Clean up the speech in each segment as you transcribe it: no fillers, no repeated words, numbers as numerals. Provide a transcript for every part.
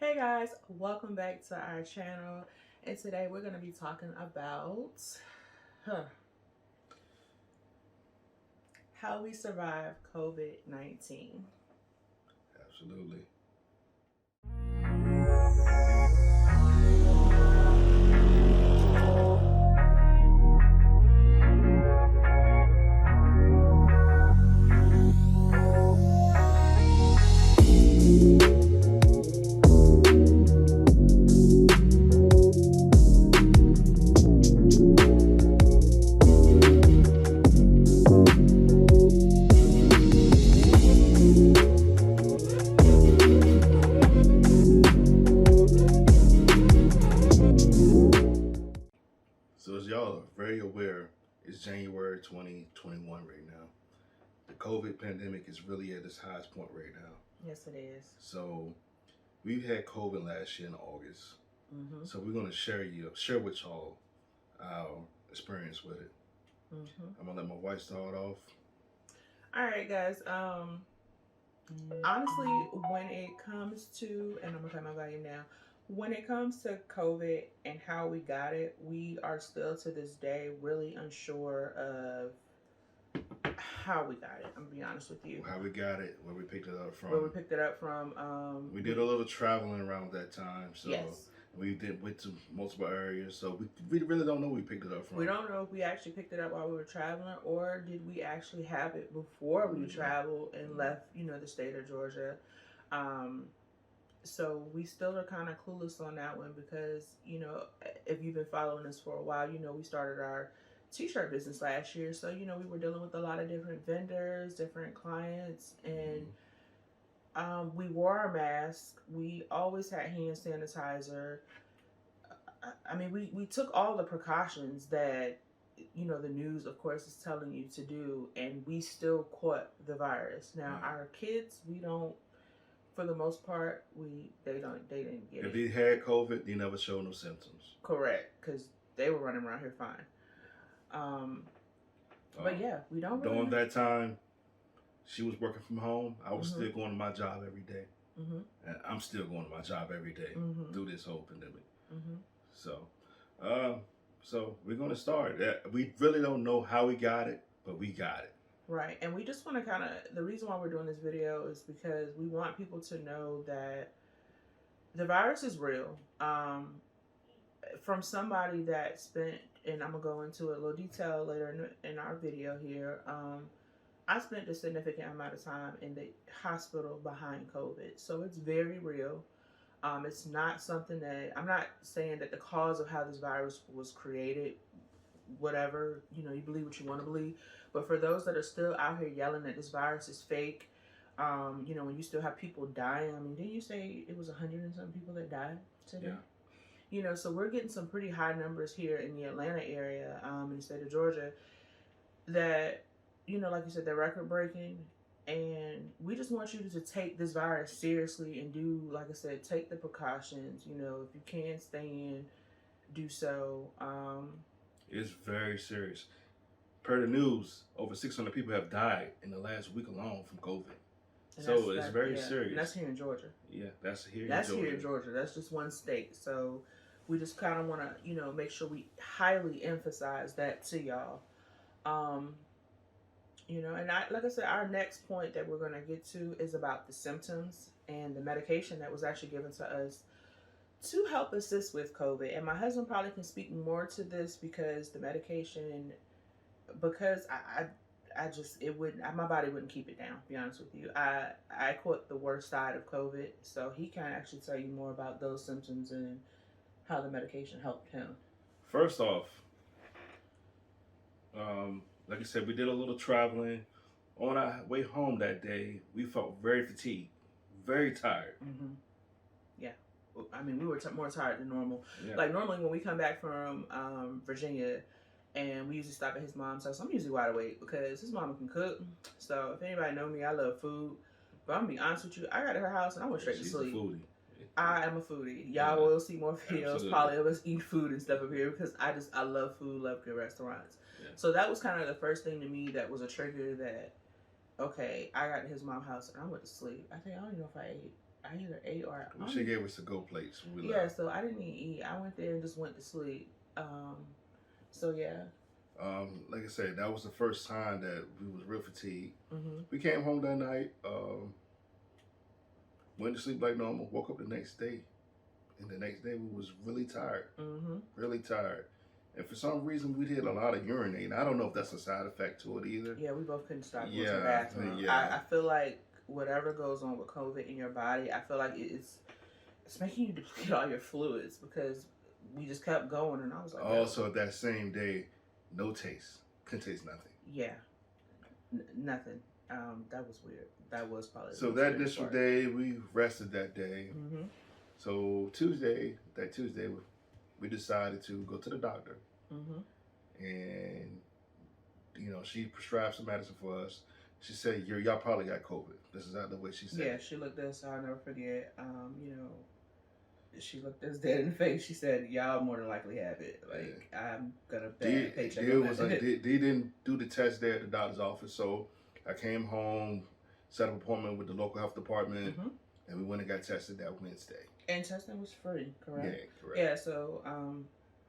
Hey guys, welcome back to our channel, and today we're going to be talking about how we survive COVID-19. Absolutely. So as y'all are very aware, it's January 2021 right now. The COVID pandemic is really at its highest point right now. Yes, it is. So we had COVID last year in August. Mm-hmm. So we're gonna share with y'all our experience with it. Mm-hmm. I'm gonna let my wife start off. All right, guys. Honestly, when it comes to, and I'm gonna cut my volume now. When it comes to COVID and how we got it, we are still to this day really unsure of how we got it. I'm gonna be honest with you. How we got it, where we picked it up from. Where we picked it up from. We did a little traveling around that time, so yes. We went to multiple areas, so we really don't know where we picked it up from. We don't know if we actually picked it up while we were traveling, or did we actually have it before we traveled and left, the state of Georgia. So we still are kind of clueless on that one because, if you've been following us for a while, we started our t-shirt business last year. So, we were dealing with a lot of different vendors, different clients, and we wore our mask. We always had hand sanitizer. I mean, we took all the precautions that, the news, of course, is telling you to do, and we still caught the virus. Now, our kids, we don't, for the most part, they didn't get it. If they had COVID, they never showed no symptoms. Correct, because they were running around here fine. But yeah, we don't really during that time, she was working from home. I was still going to my job every day. And I'm still going to my job every day through this whole pandemic. So we're going to start. We really don't know how we got it, but we got it. Right, and we just want to the reason why we're doing this video is because we want people to know that the virus is real. From somebody that spent, and I'm going to go into a little detail later in our video here, I spent a significant amount of time in the hospital behind COVID, so it's very real. It's not something that, I'm not saying that the cause of how this virus was created, whatever, you believe what you want to believe, but for those that are still out here yelling that this virus is fake, when you still have people dying, I mean, didn't you say it was 100 and some people that died today? Yeah. So we're getting some pretty high numbers here in the Atlanta area, in the state of Georgia, that, like you said, they're record breaking. And we just want you to take this virus seriously and do, like I said, take the precautions. If you can stay in, do so. It's very serious. Per the news, over 600 people have died in the last week alone from COVID. So it's very serious. And that's here in Georgia. Yeah, that's here in Georgia. That's just one state. So we just kind of want to, make sure we highly emphasize that to y'all. And like I said, our next point that we're going to get to is about the symptoms and the medication that was actually given to us to help assist with COVID. And my husband probably can speak more to this because the medication, because I just, my body wouldn't keep it down, to be honest with you. I caught the worst side of COVID, so he can actually tell you more about those symptoms and how the medication helped him. First off, like I said, we did a little traveling. On our way home that day, we felt very fatigued, very tired. Yeah. I mean, we were more tired than normal. Yeah. Like, normally when we come back from Virginia, and we usually stop at his mom's house, I'm usually wide awake because his mama can cook. So if anybody know me, I love food. But I'm going to be honest with you, I got to her house and I went straight to sleep. She's a foodie. I am a foodie. Y'all will see more videos probably of us eat food and stuff up here because I love food, love good restaurants. Yeah. So that was kind of the first thing to me that was a trigger that, okay, I got to his mom's house and I went to sleep. I don't even know if I ate. I either ate or She gave us the go plates. Yeah, so I didn't even eat. I went there and just went to sleep. So yeah. Like I said, that was the first time that we was real fatigued. We came home that night, went to sleep like normal, woke up the next day. And the next day we was really tired. Really tired. And for some reason we did a lot of urinating. I don't know if that's a side effect to it either. Yeah, we both couldn't stop going to the bathroom. I feel like whatever goes on with COVID in your body, I feel like it's making you deplete all your fluids because we just kept going, and I was like, also that same day, no taste, couldn't taste nothing. Yeah, nothing. That was weird. That was probably so that initial day we rested that day. So Tuesday, we decided to go to the doctor, and you know she prescribed some medicine for us. She said, y'all probably got COVID. This is not the way she said. Yeah, she looked us. I'll never forget. You know, she looked us dead in the face. She said, "Y'all more than likely have it. Like I'm gonna paycheck." They didn't do the test there at the doctor's office, so I came home, set up an appointment with the local health department, and we went and got tested that Wednesday. And testing was free, correct? Yeah, correct. Yeah, so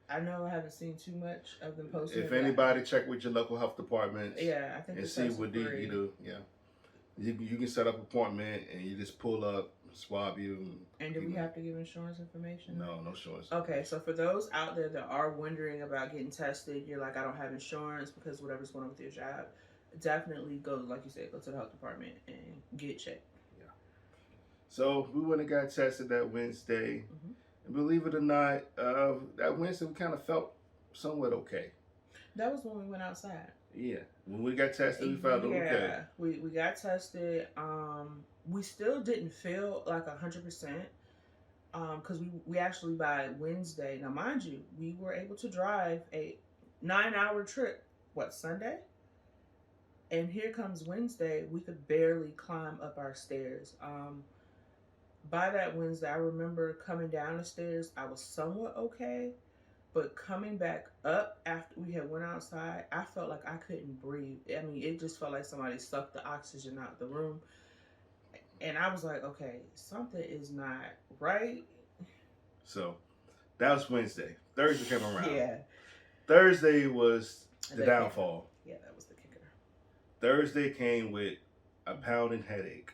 I know I haven't seen too much of them posting. If anybody check with your local health department, I think and see what you do. Yeah, you can set up an appointment and you just pull up, swab you. And do we have to give insurance information? No insurance. Okay, so for those out there that are wondering about getting tested, you're like, I don't have insurance because whatever's going on with your job, definitely go, like you said, go to the health department and get checked. Yeah. So we went and got tested that Wednesday. And believe it or not, that Wednesday we kind of felt somewhat okay. That was when we went outside. Yeah. When we got tested, we felt okay. Yeah, we got tested. We still didn't feel like 100%. Because we actually by Wednesday, now mind you, we were able to drive a 9-hour trip, Sunday? And here comes Wednesday, we could barely climb up our stairs. By that Wednesday, I remember coming down the stairs, I was somewhat okay, but coming back up after we had went outside, I felt like I couldn't breathe. I mean, it just felt like somebody sucked the oxygen out the room. And I was like, okay, something is not right. So that was Wednesday. Thursday came around. Yeah. Thursday was the downfall. Yeah, that was the kicker. Thursday came with a pounding headache.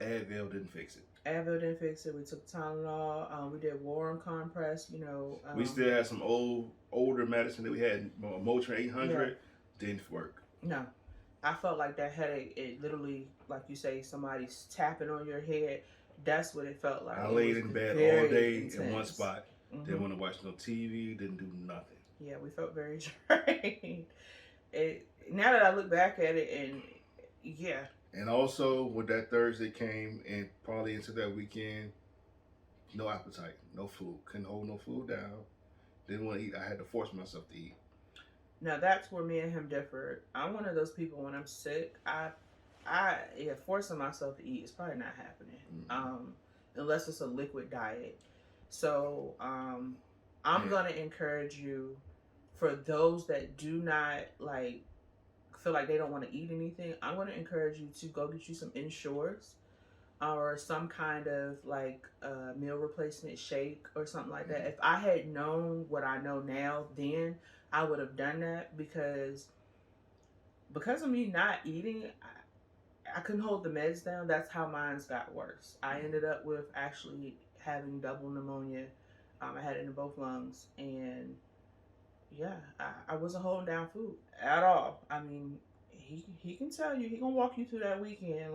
Advil didn't fix it. Advil didn't fix it. We took Tylenol. We did warm compress. You know. We still had some older medicine that we had. Motrin 800 didn't work. No, I felt like that headache. It literally, like you say, somebody's tapping on your head. That's what it felt like. I laid in bed all day in one spot. Didn't want to watch no TV. Didn't do nothing. Yeah, we felt very drained. Now that I look back at it, and yeah. And also, when that Thursday came and probably into that weekend, no appetite, no food. Couldn't hold no food down. Didn't want to eat. I had to force myself to eat. Now, that's where me and him differ. I'm one of those people, when I'm sick, forcing myself to eat is probably not happening. Unless it's a liquid diet. So, I'm going to encourage you, for those that do not, feel like they don't want to eat anything, I'm going to encourage you to go get you some Ensures or some kind of meal replacement shake or something like that. If I had known what I know now then, I would have done that, because of me not eating, I couldn't hold the meds down. That's how mine's got worse. I ended up with actually having double pneumonia. I had it in both lungs, and yeah, I wasn't holding down food at all. I mean, he can tell you, he gonna walk you through that weekend,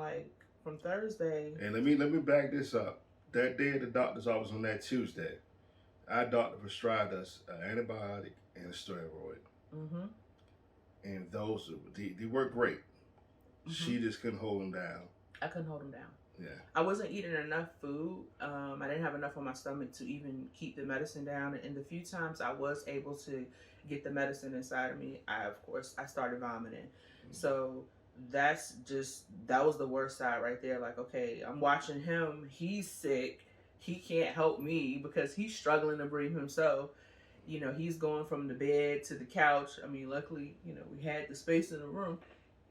from Thursday. And let me back this up. That day at the doctor's office on that Tuesday, our doctor prescribed us an antibiotic and a steroid. And those they work great. She just couldn't hold them down. I couldn't hold them down. Yeah. I wasn't eating enough food. I didn't have enough on my stomach to even keep the medicine down. And the few times I was able to get the medicine inside of me, I started vomiting. So that was the worst side right there. Okay, I'm watching him. He's sick. He can't help me because he's struggling to breathe himself. He's going from the bed to the couch. I mean, luckily, we had the space in the room.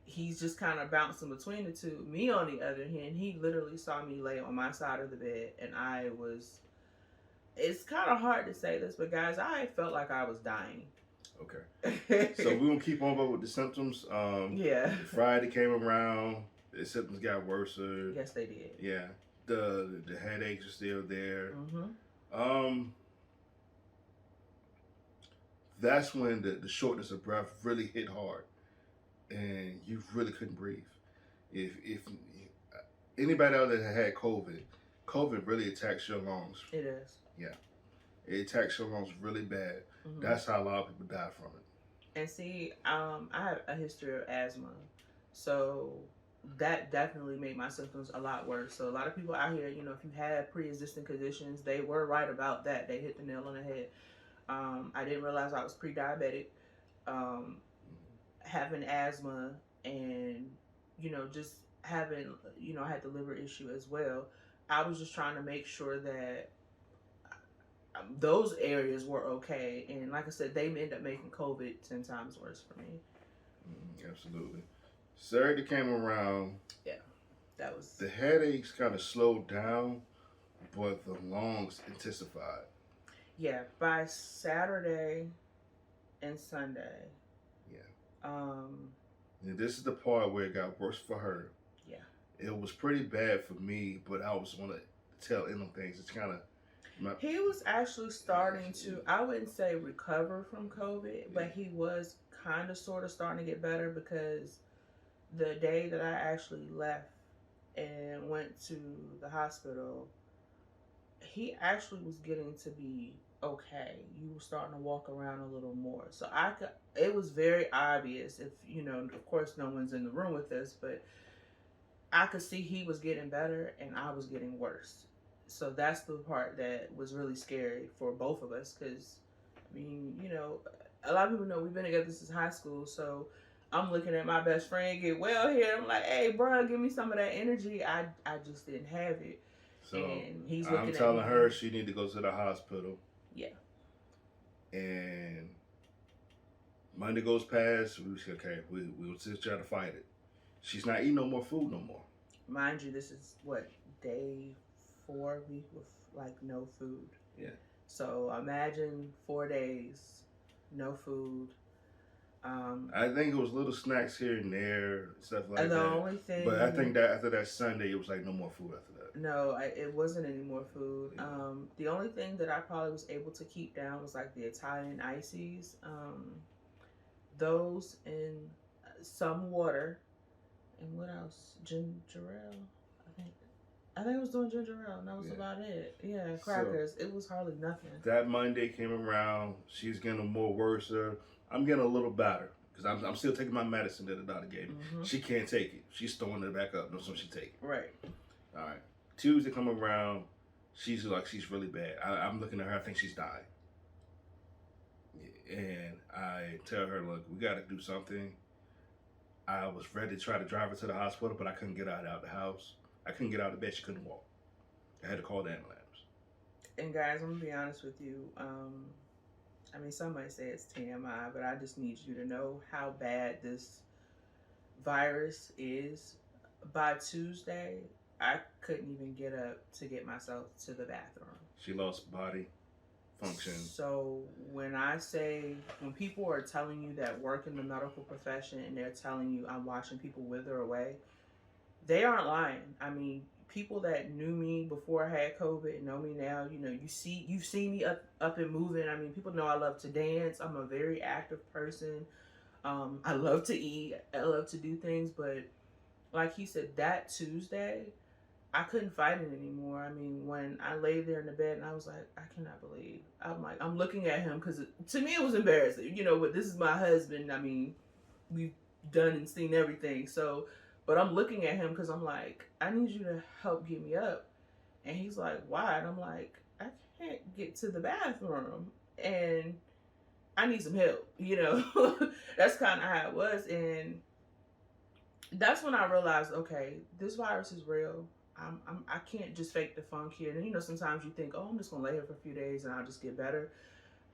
he's just kind of bouncing between the two. Me, on the other hand, he literally saw me lay on my side of the bed, and I was. It's kind of hard to say this, but guys, I felt like I was dying. Okay. So we're gonna keep on with the symptoms. Yeah. Friday came around. The symptoms got worse. Yes, they did. Yeah. The headaches are still there. That's when the shortness of breath really hit hard, and you really couldn't breathe. If anybody out there that had COVID really attacks your lungs. It is. Yeah, it attacks your lungs really bad. That's how a lot of people die from it. And see, I have a history of asthma, so that definitely made my symptoms a lot worse. So a lot of people out here, you know, if you had pre-existing conditions, they were right about that. They hit the nail on the head. I didn't realize I was pre-diabetic, having asthma, and, you know, just having, you know, I had the liver issue as well. I was just trying to make sure that those areas were okay. And like I said, they ended up making COVID 10 times worse for me. Absolutely. Saturday came around. Yeah, that was... The headaches kind of slowed down, but the lungs intensified. Yeah, by Saturday and Sunday. Yeah. And this is the part where it got worse for her. Yeah. It was pretty bad for me, but I was on the tail end of things. It's kind of... He was actually starting to, I wouldn't say recover from COVID, but he was kind of sort of starting to get better, because the day that I actually left and went to the hospital, he actually was getting to be okay. You were starting to walk around a little more. So it was very obvious, if, you know, of course no one's in the room with us, but I could see he was getting better and I was getting worse. So that's the part that was really scary for both of us, because, I mean, you know, a lot of people know we've been together since high school, so I'm looking at my best friend get well here. I'm like, hey, bro, give me some of that energy. I just didn't have it. So and he's looking I'm at telling me. her she need to go to the hospital. Yeah. And Monday goes past. We say, okay, we'll just try to fight it. She's not eating no more food no more. Mind you, this is what, day 4 week with like no food. Yeah. So imagine 4 days, no food. I think it was little snacks here and there, stuff like that. The only thing, but I think that after that Sunday, it was like no more food after that. No, it wasn't any more food. Yeah. The only thing that I probably was able to keep down was like the Italian ices, those, and some water, and what else? Ginger ale. I think I was doing ginger ale, and that was about it. Yeah, crackers. So, it was hardly nothing. That Monday came around. She's getting more worse. I'm getting a little better, because I'm still taking my medicine that the doctor gave me. She can't take it. She's throwing it back up. No, so she take it. Right. All right. Tuesday come around. She's really bad. I'm looking at her. I think she's dying. And I tell her, look, we got to do something. I was ready to try to drive her to the hospital, but I couldn't get her out of the house. I couldn't get out of bed. She couldn't walk. I had to call the ambulance. And guys, I'm going to be honest with you. I mean, some might say it's TMI, but I just need you to know how bad this virus is. By Tuesday, I couldn't even get up to get myself to the bathroom. She lost body function. So when people are telling you that work in the medical profession and they're telling you I'm watching people wither away, they aren't lying. I mean, people that knew me before I had COVID and know me now, you know, you've seen me up and moving. I mean, people know I love to dance. I'm a very active person. I love to eat. I love to do things. But like he said, that Tuesday, I couldn't fight it anymore. I mean, when I lay there in the bed and I was like, I cannot believe. I'm looking at him, because to me it was embarrassing. You know, but this is my husband. I mean, we've done and seen everything. So, but I'm looking at him because I'm like, I need you to help get me up. And he's like, why? And I'm like, I can't get to the bathroom and I need some help. You know, that's kind of how it was. And that's when I realized, okay, this virus is real. I can't just fake the funk here. And you know, sometimes you think, oh, I'm just gonna lay here for a few days and I'll just get better.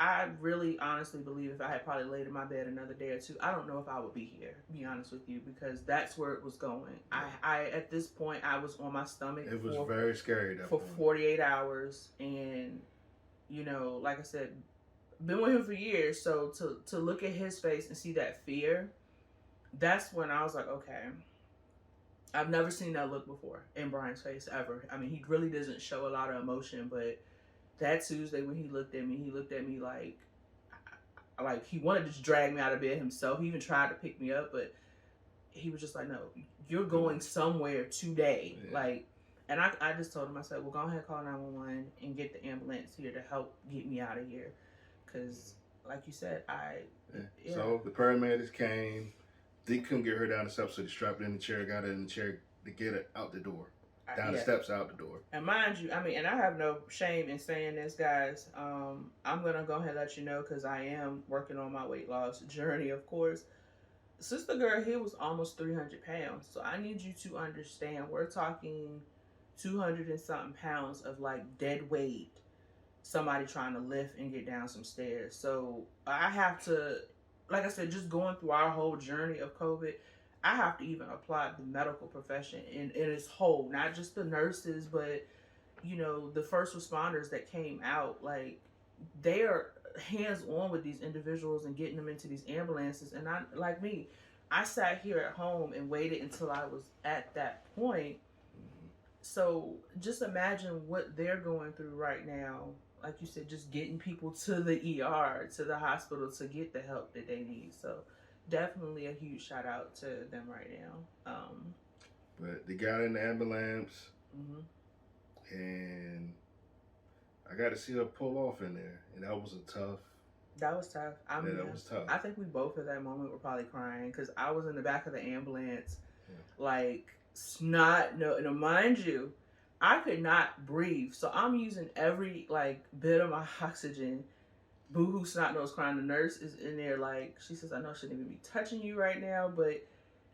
I really honestly believe if I had probably laid in my bed another day or two, I don't know if I would be here, be honest with you, because that's where it was going. Yeah. I at this point, I was on my stomach. It was very scary for 48 hours. And, you know, like I said, been with him for years. So to look at his face and see that fear, that's when I was like, okay, I've never seen that look before in Bryan's face ever. I mean, he really doesn't show a lot of emotion, but that Tuesday when he looked at me like he wanted to just drag me out of bed himself. He even tried to pick me up, but he was just like, no, you're going somewhere today. Yeah. Like, and I just told him, I said, well, go ahead and call 911 and get the ambulance here to help get me out of here. Because, like you said, yeah. So the paramedics came. They couldn't get her down the steps, so they strapped her in the chair, got her in the chair to get her out the door. Down the steps, out the door. And mind you, I mean, and I have no shame in saying this, guys. I'm going to go ahead and let you know, because I am working on my weight loss journey, of course. Sister girl here was almost 300 pounds. So I need you to understand, we're talking 200 and something pounds of like dead weight. Somebody trying to lift and get down some stairs. So I have to, like I said, just going through our whole journey of COVID, I have to even apply the medical profession in its whole, not just the nurses, but, you know, the first responders that came out. Like, they are hands-on with these individuals and getting them into these ambulances. And I, like me, I sat here at home and waited until I was at that point. So just imagine what they're going through right now. Like you said, just getting people to the ER, to the hospital, to get the help that they need. So definitely a huge shout out to them right now. But they got in the ambulance, and I got to see her pull off in there, and that was tough. That was tough. That was tough. I think we both at that moment were probably crying, because I was in the back of the ambulance, like snot. No, mind you, I could not breathe, so I'm using every like bit of my oxygen. Boo-hoo, snot nose crying. The nurse is in there, like, she says, I know I shouldn't even be touching you right now, but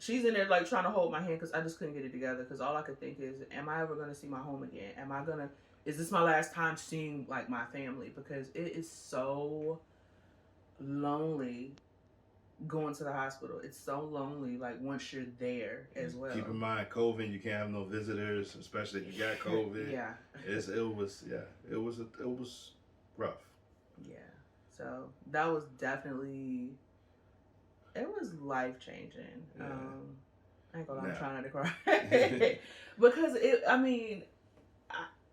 she's in there like trying to hold my hand, because I just couldn't get it together, because all I could think is, am I ever going to see my home again? Is this my last time seeing like my family? Because it is so lonely going to the hospital. It's so lonely, like, once you're there as well. Keep in mind, COVID, you can't have no visitors, especially if you got COVID. Yeah. It was rough. Yeah. So that was definitely, it was life-changing. Yeah. I ain't gonna lie, I'm trying not to cry. Because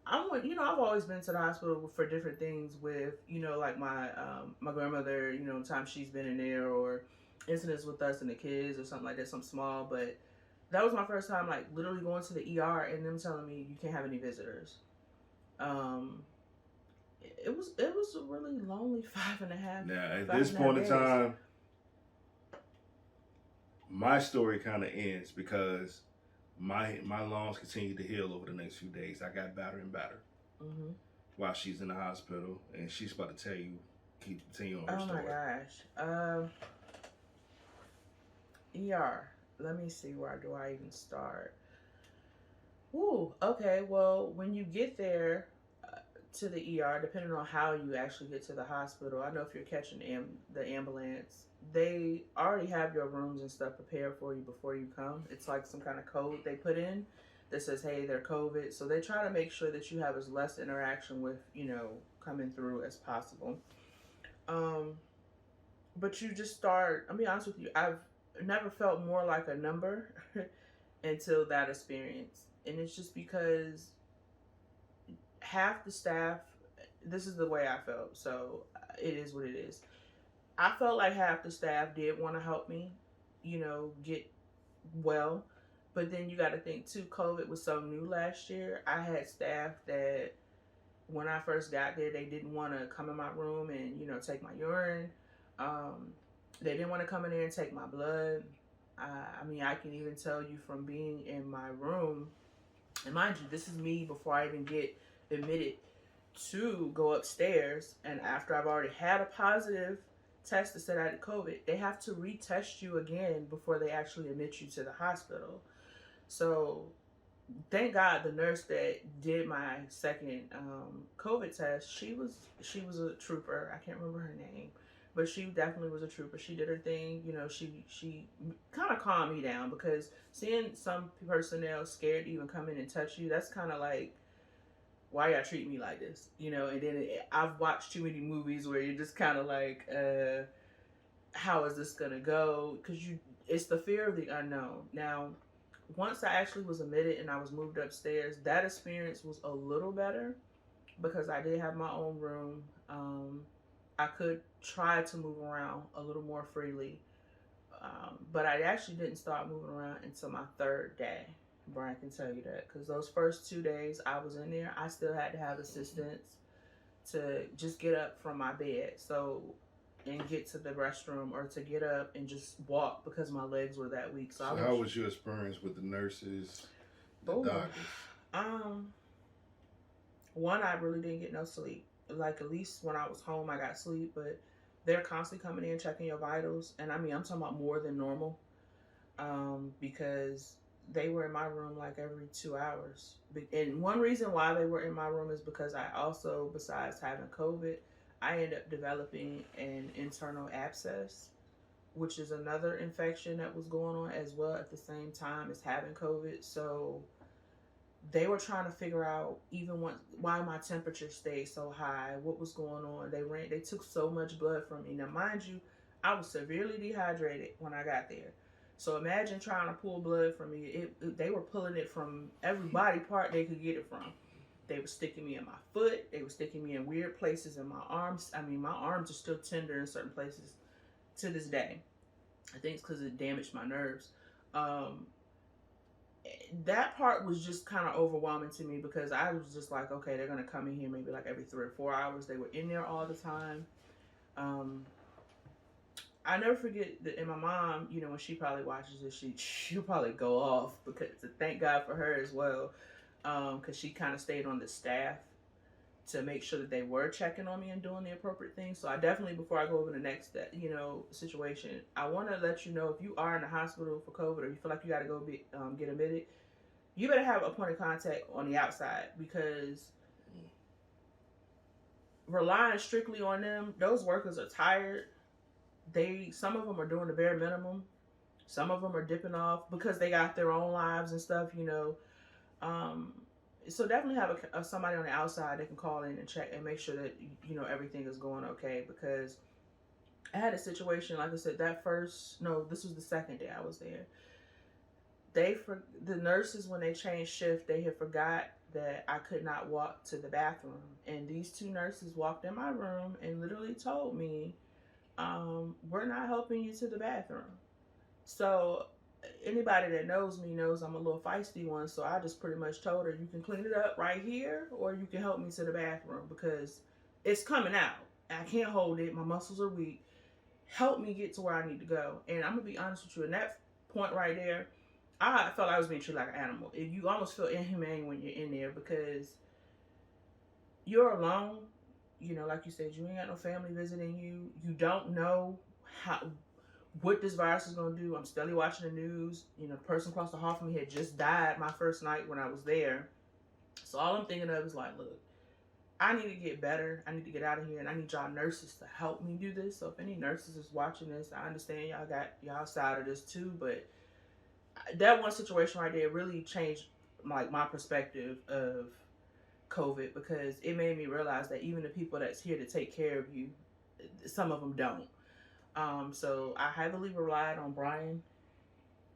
I've always been to the hospital for different things with, you know, like my grandmother, you know, times she's been in there, or incidents with us and the kids or something like that, something small. But that was my first time, like, literally going to the ER and them telling me you can't have any visitors. It was a really lonely 5.5. Now, at this point in time, my story kind of ends, because my lungs continued to heal over the next few days. I got better and better while she's in the hospital, and she's about to tell you, continue on her story. Oh my gosh. ER. Let me see, where do I even start? Ooh, okay. Well, when you get there to the ER, depending on how you actually get to the hospital, I know if you're catching the ambulance, they already have your rooms and stuff prepared for you before you come. It's like some kind of code they put in that says, hey, they're COVID. So they try to make sure that you have as less interaction with, you know, coming through as possible. But you just start, I'll be honest with you, I've never felt more like a number until that experience. And it's just because half the staff, this is the way I felt, so it is what it is. I felt like half the staff did want to help me, you know, get well. But then you got to think too, COVID was so new last year. I had staff that when I first got there, they didn't want to come in my room and, you know, take my urine. They didn't want to come in there and take my blood. I mean, I can even tell you from being in my room, and mind you, this is me before I even get admitted to go upstairs, and after I've already had a positive test that said I had COVID, they have to retest you again before they actually admit you to the hospital. So thank God the nurse that did my second COVID test, she was a trooper. I can't remember her name, but she definitely was a trooper. She did her thing. You know, she kind of calmed me down, because seeing some personnel scared to even come in and touch you, that's kind of like, why y'all treat me like this? You know, and then I've watched too many movies where you're just kind of like, how is this gonna go? Because it's the fear of the unknown. Now, once I actually was admitted and I was moved upstairs, that experience was a little better, because I did have my own room. I could try to move around a little more freely, but I actually didn't start moving around until my third day. Bryan can tell you that, because those first 2 days I was in there, I still had to have assistance to just get up from my bed. So, and get to the restroom, or to get up and just walk, because my legs were that weak. So how was your experience with the nurses, the doctors? One, I really didn't get no sleep. Like, at least when I was home, I got sleep, but they're constantly coming in, checking your vitals. And I mean, I'm talking about more than normal, because they were in my room like every 2 hours. And one reason why they were in my room is because I also, besides having COVID, I ended up developing an internal abscess, which is another infection that was going on as well at the same time as having COVID. So they were trying to figure out, even why my temperature stayed so high, what was going on. They took so much blood from me. Now, mind you, I was severely dehydrated when I got there. So imagine trying to pull blood from me. They were pulling it from every body part they could get it from. They were sticking me in my foot. They were sticking me in weird places in my arms. I mean, my arms are still tender in certain places to this day. I think it's because it damaged my nerves. That part was just kind of overwhelming to me, because I was just like, okay, they're going to come in here maybe like every 3 or 4 hours. They were in there all the time. I never forget that, and my mom, you know, when she probably watches this, she'll probably go off, because thank God for her as well, because she kind of stayed on the staff to make sure that they were checking on me and doing the appropriate things. So I definitely, before I go over the next, situation, I want to let you know, if you are in the hospital for COVID, or you feel like you got to go get admitted, you better have a point of contact on the outside, because relying strictly on them, those workers are tired. Some of them are doing the bare minimum. Some of them are dipping off because they got their own lives and stuff, you know. So definitely have somebody on the outside that can call in and check and make sure that, you know, everything is going okay. Because I had a situation, like I said, this was the second day I was there. The nurses, when they changed shift, they had forgot that I could not walk to the bathroom. And these two nurses walked in my room and literally told me, we're not helping you to the bathroom. So anybody that knows me knows I'm a little feisty one. So I just pretty much told her, you can clean it up right here, or you can help me to the bathroom, because it's coming out. I can't hold it. My muscles are weak. Help me get to where I need to go. And I'm going to be honest with you, in that point right there, I felt I was being treated like an animal. You almost feel inhumane when you're in there, because you're alone. You know, like you said, you ain't got no family visiting you. You don't know what this virus is going to do. I'm steadily watching the news. You know, the person across the hall from me had just died my first night when I was there. So all I'm thinking of is like, look, I need to get better. I need to get out of here, and I need y'all nurses to help me do this. So if any nurses is watching this, I understand y'all got y'all side of this too, but that one situation right there really changed my perspective of COVID, because it made me realize that even the people that's here to take care of you, some of them don't. So I heavily relied on Bryan.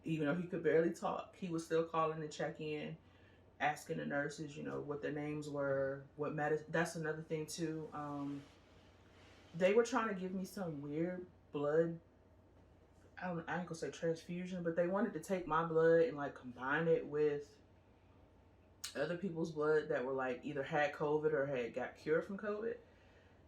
Even though he could barely talk, he was still calling to check in, asking the nurses, you know, what their names were, what medicine. That's another thing too. They were trying to give me some weird blood. I ain't gonna say transfusion, but they wanted to take my blood and like combine it with other people's blood that were like either had COVID or had got cured from COVID.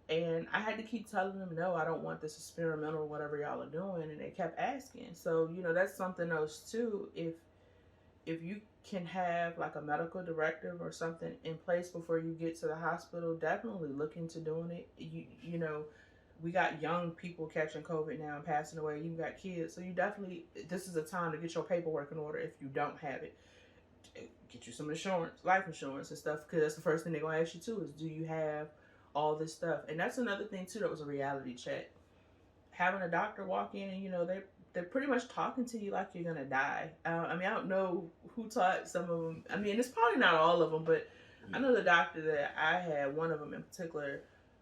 And I had to keep telling them, no, I don't want this experimental, whatever y'all are doing. And they kept asking. So, you know, that's something else too. If you can have like a medical directive or something in place before you get to the hospital, definitely look into doing it. You know, we got young people catching COVID now and passing away. You've got kids. So this is a time to get your paperwork in order if you don't have it. get you some insurance, life insurance and stuff, because that's the first thing they're going to ask you too is, do you have all this stuff? And that's another thing too that was a reality check. Having a doctor walk in and, you know, they're pretty much talking to you like you're going to die. I mean, I don't know who taught some of them. I mean, it's probably not all of them, but I know the doctor that I had, one of them in particular,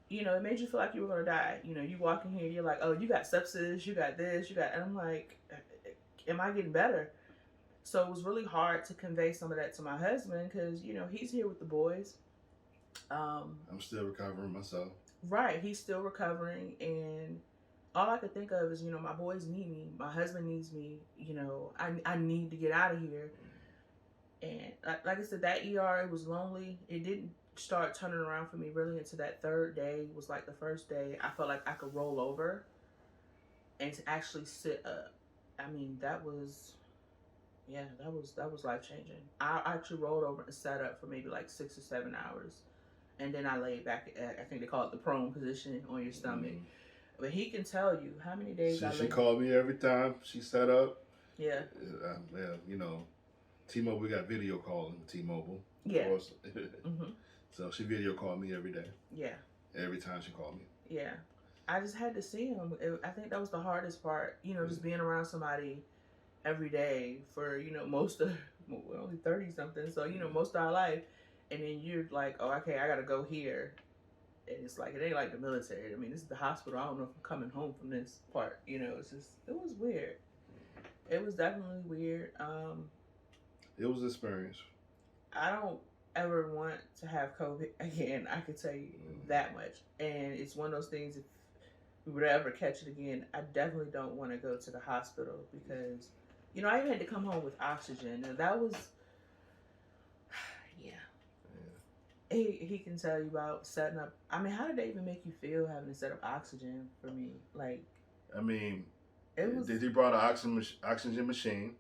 you know, it made you feel like you were going to die. You know, you walk in here, you're like, oh, you got sepsis, you got this, you got, and I'm like, am I getting better? So it was really hard to convey some of that to my husband because, you know, he's here with the boys. I'm still recovering myself. Right. He's still recovering. And all I could think of is, you know, my boys need me. My husband needs me. You know, I need to get out of here. And like I said, that ER, it was lonely. It didn't start turning around for me really until that third day was like the first day I felt like I could roll over and to actually sit up. I mean, that was life changing. I actually rolled over and sat up for maybe like 6 or 7 hours. And then I laid back at, I think they call it the prone position on your stomach. But he can tell you how many days She called me every time she sat up. Yeah. Well, you know, T-Mobile, we got video calling T-Mobile. Yeah. So she video called me every day. Yeah. Every time she called me. Yeah. I just had to see him. I think that was the hardest part. You know, just being around somebody every day for, you know, we're only 30 something. So, you know, most of our life. And then you're like, oh, okay, I got to go here. And it's like, it ain't like the military. I mean, this is the hospital. I don't know if I'm coming home from this part. You know, it's just, it was weird. It was definitely weird. It was an experience. I don't ever want to have COVID again. I can tell you that much. And it's one of those things, if we would ever catch it again, I definitely don't want to go to the hospital because, you know, I even had to come home with oxygen. And that was, He can tell you about setting up. I mean, how did they even make you feel having to set up oxygen for me? Like, I mean, it was. They brought an oxygen machine.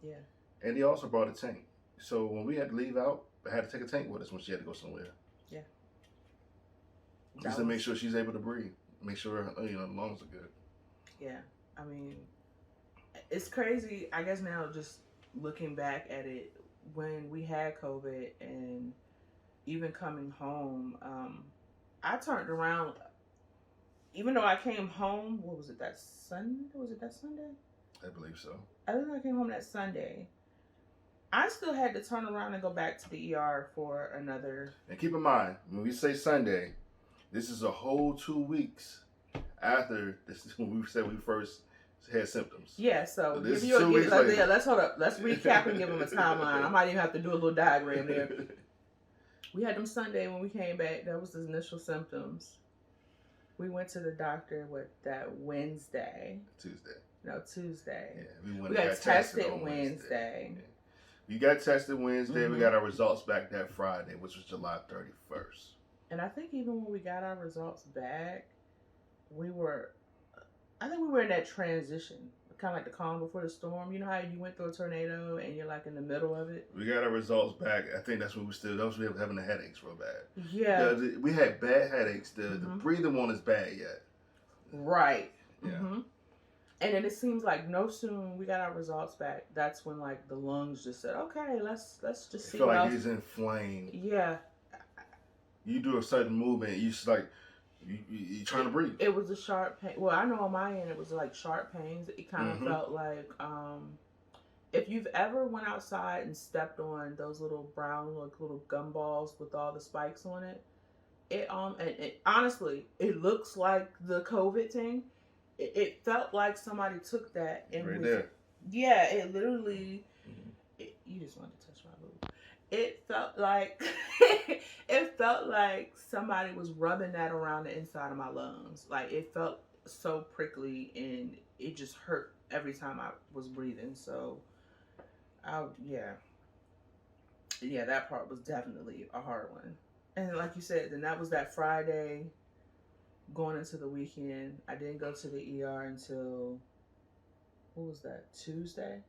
Yeah. And they also brought a tank. So when we had to leave out, I had to take a tank with us when she had to go somewhere. Yeah. Just to make sure she's able to breathe. Make sure her lungs are good. Yeah. I mean, it's crazy. I guess now just looking back at it, when we had COVID and even coming home, I turned around, even though I came home, what was it, that Sunday? Was it that Sunday? I believe so. I think I came home that Sunday. I still had to turn around and go back to the ER for another. And keep in mind, when we say Sunday, this is a whole 2 weeks after this is when we said we first had symptoms. Yeah, so let's hold up. Let's recap and give them a timeline. I might even have to do a little diagram there. We had them Sunday when we came back. That was the initial symptoms. We went to the doctor that Wednesday. Tuesday. Yeah, we got tested Wednesday. Yeah. We got tested Wednesday. We got our results back that Friday, which was July 31st. And I think even when we got our results back, we were in that transition. Kind of like the calm before the storm. You know how you went through a tornado and you're like in the middle of it? We got our results back. I think that's when we were having the headaches real bad. Yeah. We had bad headaches. The breathing one is bad yet. Right. Yeah. And then it seems like no soon we got our results back. That's when like the lungs just said, okay, let's just see. I feel like it's inflamed. Yeah. You do a certain movement, you just like, you're trying to breathe. It was a sharp pain. Well, I know on my end it was like sharp pains. It kind of felt like if you've ever went outside and stepped on those little brown little gumballs with all the spikes on it. It honestly, it looks like the COVID thing. It felt like somebody took that and there. Yeah, it literally. You just wanted to touch my boob. It felt like somebody was rubbing that around the inside of my lungs. Like it felt so prickly and it just hurt every time I was breathing. So, yeah, that part was definitely a hard one. And like you said, then that was that Friday going into the weekend. I didn't go to the ER until, what was that, Tuesday?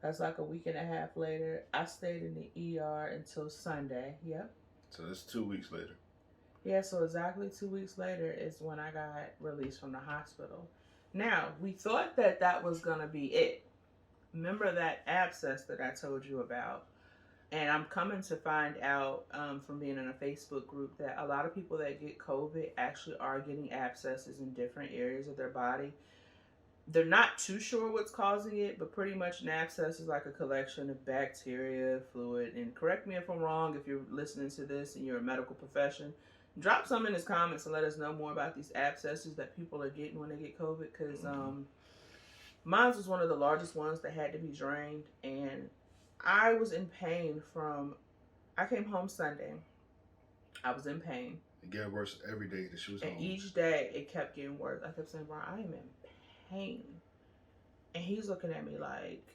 That's like a week and a half later. I stayed in the ER until Sunday. Yep. So that's 2 weeks later. Yeah, so exactly 2 weeks later is when I got released from the hospital. Now, we thought that was going to be it. Remember that abscess that I told you about? And I'm coming to find out from being in a Facebook group that a lot of people that get COVID actually are getting abscesses in different areas of their body. They're not too sure what's causing it, but pretty much an abscess is like a collection of bacteria, fluid. And correct me if I'm wrong, if you're listening to this and you're a medical profession, drop some in the comments and let us know more about these abscesses that people are getting when they get COVID. Because mine was one of the largest ones that had to be drained, and I was in pain from, I came home Sunday. I was in pain. It got worse every day that she was home. And each day it kept getting worse. I kept saying, Bryan, I am in pain. And he's looking at me like,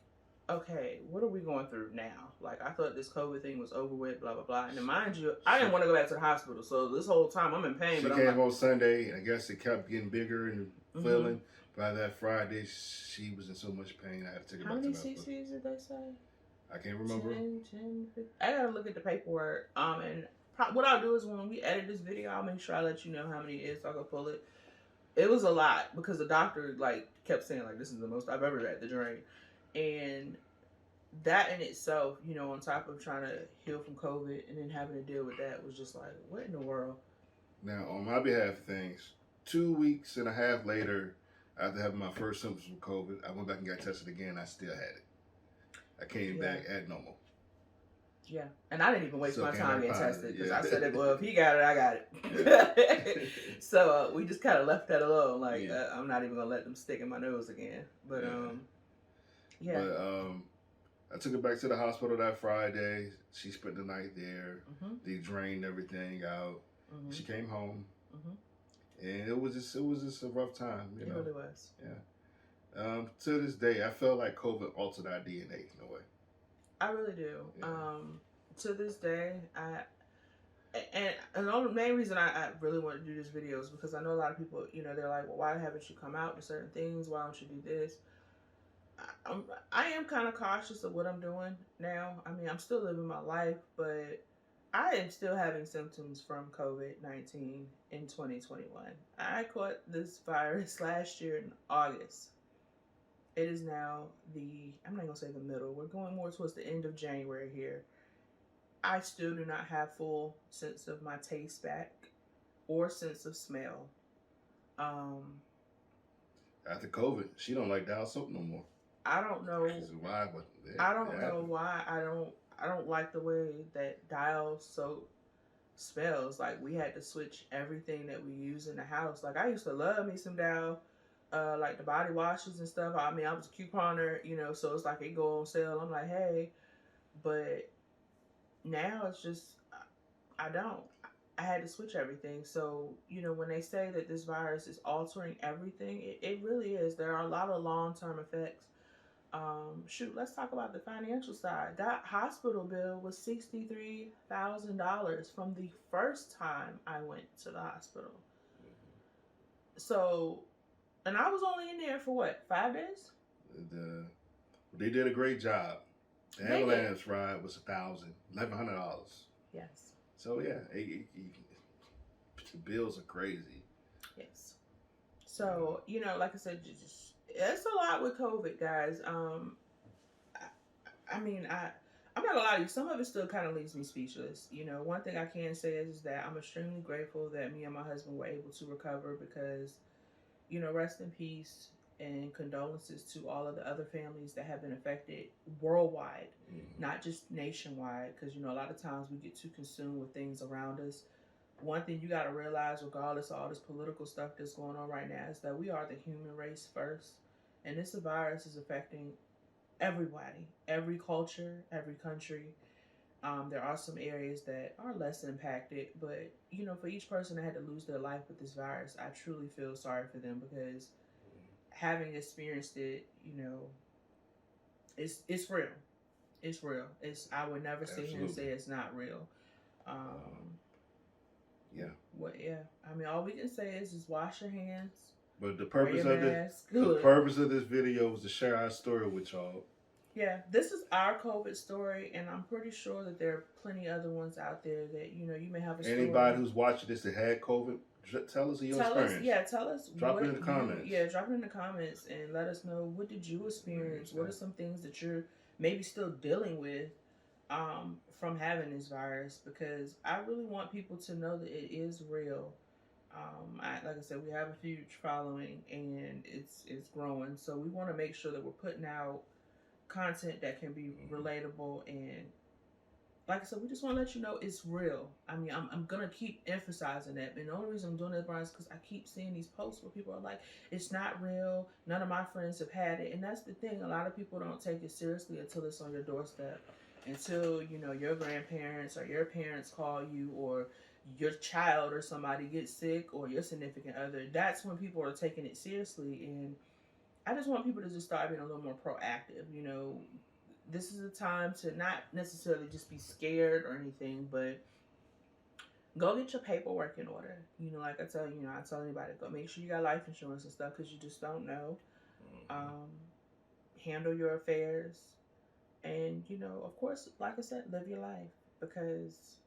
okay, what are we going through now? Like, I thought this COVID thing was over with, blah, blah, blah. And then mind you, I didn't want to go back to the hospital. So this whole time I'm in pain. She came home Sunday, and I guess it kept getting bigger and filling. By that Friday, she was in so much pain, I had to take her back to the hospital. How many cc's did they say? I can't remember. 10, 15. I gotta look at the paperwork. And what I'll do is when we edit this video, I'll make sure I let you know how many it is so I can pull it. It was a lot because the doctor like kept saying like this is the most I've ever had to drain. And that in itself, you know, on top of trying to heal from COVID and then having to deal with that was just like, what in the world? Now, on my behalf of things, 2.5 weeks later, after having my first symptoms from COVID, I went back and got tested again. I still had it. I came back at normal. Yeah, and I didn't even waste my time getting tested because I said, well, if he got it, I got it. Yeah. So we just kind of left that alone. Like, I'm not even going to let them stick in my nose again. But, I took her back to the hospital that Friday. She spent the night there. They drained everything out. She came home. And it was just a rough time, you know. It really was. Yeah. To this day, I feel like COVID altered our DNA in a way. I really do. Yeah. To this day, and the main reason I really want to do this video is because I know a lot of people, you know, they're like, well, why haven't you come out with certain things? Why don't you do this? I am kind of cautious of what I'm doing now. I mean, I'm still living my life, but I am still having symptoms from COVID-19 in 2021. I caught this virus last year in August. It is now I'm not going to say the middle. We're going more towards the end of January here. I still do not have full sense of my taste back or sense of smell. After COVID, she don't like dial soap no more. I don't know. Why? I don't know why I don't like the way that dial soap smells. Like, we had to switch everything that we use in the house. Like, I used to love me some dial, like the body washes and stuff. I mean, I was a couponer, you know, so it's like it go on sale. I'm like, hey, but now it's just, I had to switch everything. So, you know, when they say that this virus is altering everything, it really is. There are a lot of long-term effects. Shoot, let's talk about the financial side. That hospital bill was $63,000 from the first time I went to the hospital. So, and I was only in there for what, 5 days? They did a great job. The ambulance ride was $1,100. Yes. So yeah, the bills are crazy. Yes. So, you know, like I said, just it's a lot with COVID, guys. I mean, I'm not gonna lie to you. Some of it still kind of leaves me speechless. You know, one thing I can say is that I'm extremely grateful that me and my husband were able to recover because, you know, rest in peace and condolences to all of the other families that have been affected worldwide, not just nationwide. Because, you know, a lot of times we get too consumed with things around us. One thing you got to realize, regardless of all this political stuff that's going on right now, is that we are the human race first. And this virus is affecting everybody, every culture, every country. There are some areas that are less impacted, but, you know, for each person that had to lose their life with this virus, I truly feel sorry for them because having experienced it, you know, it's real. It's real. I would never sit here and say it's not real. Yeah. I mean, all we can say is just wash your hands. But the purpose of this video was to share our story with y'all. Yeah, this is our COVID story, and I'm pretty sure that there are plenty other ones out there that, you know, you may have a story. Anybody who's watching this that had COVID, tell us your experience. Tell us. Drop it in the comments. Drop it in the comments and let us know, what did you experience? What are some things that you're maybe still dealing with from having this virus, because I really want people to know that it is real. Like I said, we have a huge following and it's growing. So we want to make sure that we're putting out content that can be relatable, and like I said, we just want to let you know it's real. I mean, I'm gonna keep emphasizing that, and the only reason I'm doing this, Bryan, is because I keep seeing these posts where people are like, "It's not real. None of my friends have had it," and that's the thing. A lot of people don't take it seriously until it's on your doorstep, until your grandparents or your parents call you, or your child or somebody gets sick, or your significant other. That's when people are taking it seriously, and I just want people to just start being a little more proactive. This is a time to not necessarily just be scared or anything, but go get your paperwork in order. Like I tell anybody, go make sure you got life insurance and stuff, because you just don't know. Handle your affairs, and of course, like I said, live your life, because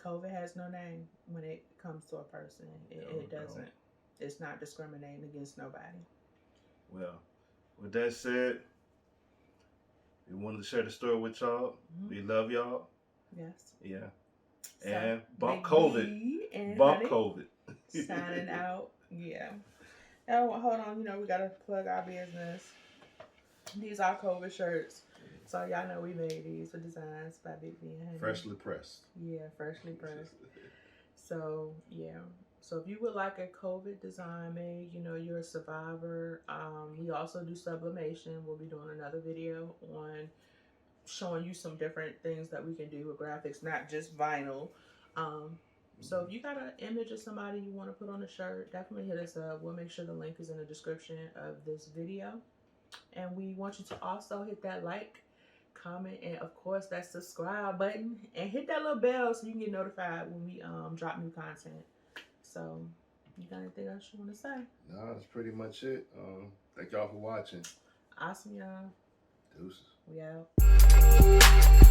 COVID has no name when it comes to a person. It doesn't. It's not discriminating against nobody. Well, with that said, we wanted to share the story with y'all. We love y'all. Yes. Yeah. So, and bump COVID. Bump COVID. Signing out. Yeah. Oh, hold on. We got to plug our business. These are COVID shirts. So y'all know we made these with designs by Big B and Hunny. Freshly pressed. Yeah, freshly pressed. So, yeah. So if you would like a COVID design made, you're a survivor. We also do sublimation. We'll be doing another video on showing you some different things that we can do with graphics, not just vinyl. So if you got an image of somebody you want to put on a shirt, definitely hit us up. We'll make sure the link is in the description of this video. And we want you to also hit that like, comment, and of course that subscribe button, and hit that little bell so you can get notified when we drop new content. So, you got anything else you want to say? No, that's pretty much it. Thank y'all for watching. Awesome, y'all. Deuces. We out.